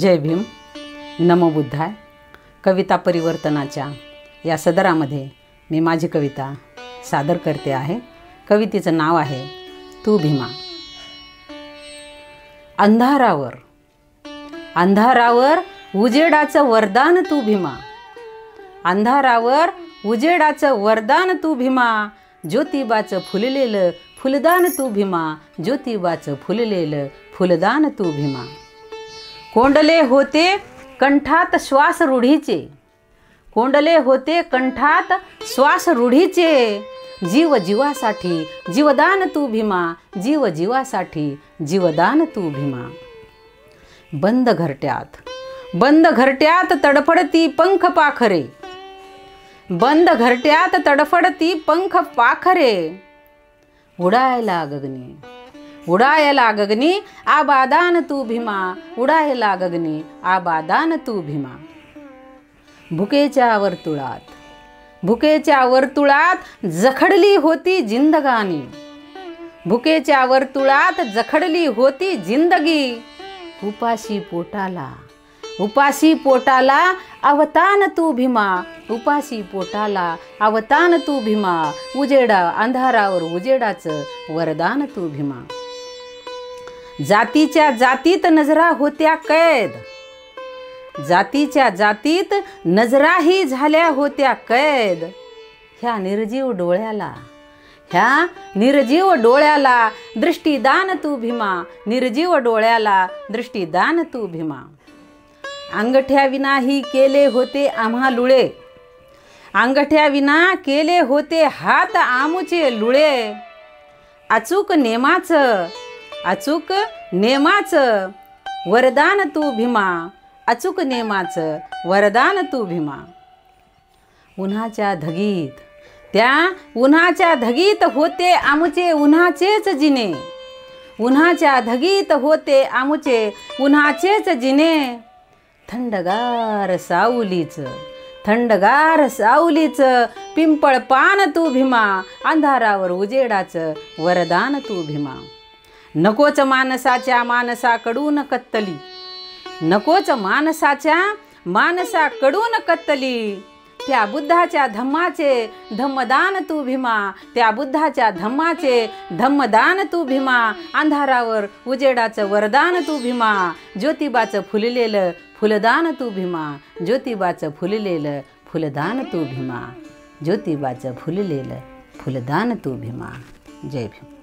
जय भीम, नमो बुद्धाय। कविता परिवर्तनाच्या या सदरामध्ये मी माझी कविता सादर करते आहे। कवितेचं नाव आहे तू भीमा। अंधारावर अंधारावर उजेडाचं वरदान तू भीमा। अंधारावर उजेडाचं वरदान तू भीमा। ज्योतिबाचं फुललेलं फुलदान तू भीमा। ज्योतिबाचं फुललेलं फुलदान तू भीमा। कोंडले होते कंठात श्वास रूढीचे, कोंडले होते कंठात श्वास रूढीचे। जीव जीवासाठी जीवदान तू भीमा। जीव जीवासाठी जीवदान तू भीमा। बंद घरट्यात तडफडती पंख पाखरे, बंद घरट्यात तडफडती पंख पाखरे। उडायला गगनी उडायला गगनी आबादान तू भीमा। उडायला गगनी आबादान तू भीमा। भुकेच्या वर्तुळात जखडली होती जिंदगानी, भुकेच्या वर्तुळात जखडली होती जिंदगी। उपाशी पोटाला अवतान तू भीमा। उपाशी पोटाला अवतान तू भीमा। अंधारावर उजेडाचं वरदान तू भीमा। जातीच्या जातीत नजरा होत्या कैद, जातीच्या जातीत नजराही झाल्या होत्या कैद। ह्या निर्जीव डोळ्याला दृष्टीदान तू भीमा। निर्जीव डोळ्याला दृष्टीदान तू भीमा। अंगठ्या विनाही केले होते आम्हा लुळे, अंगठ्या विना केले होते हात आमुचे लुळे। अचूक नेमाचं वरदान तू भीमा। अचूक नेमाचं वरदान तू भीमा। उन्हाच्या धगीत होते आमुचे उन्हाचेच जिने, उन्हाच्या धगीत होते आमुचे उन्हाचेच जिने। थंडगार सावलीचं पिंपळ पान तू भीमा। अंधारावर उजेडाचं वरदान तू भीमा। नकोच मानसाकडून कत्तली, नकोच मानसाकडून कत्तली। त्या बुद्धाच्या धम्माचे धम्मदान तू भीमा। त्या बुद्धाच्या धम्माचे धम्मदान तू भीमा। अंधारावर उजेडाचं वरदान तू भीमा। ज्योतिबाचं फुललेलं फुलदान तू भीमा। ज्योतिबाचं फुललेलं फुलदान तू भीमा। ज्योतिबाचं फुललेलं फुलदान तू भीमा। जय भीम।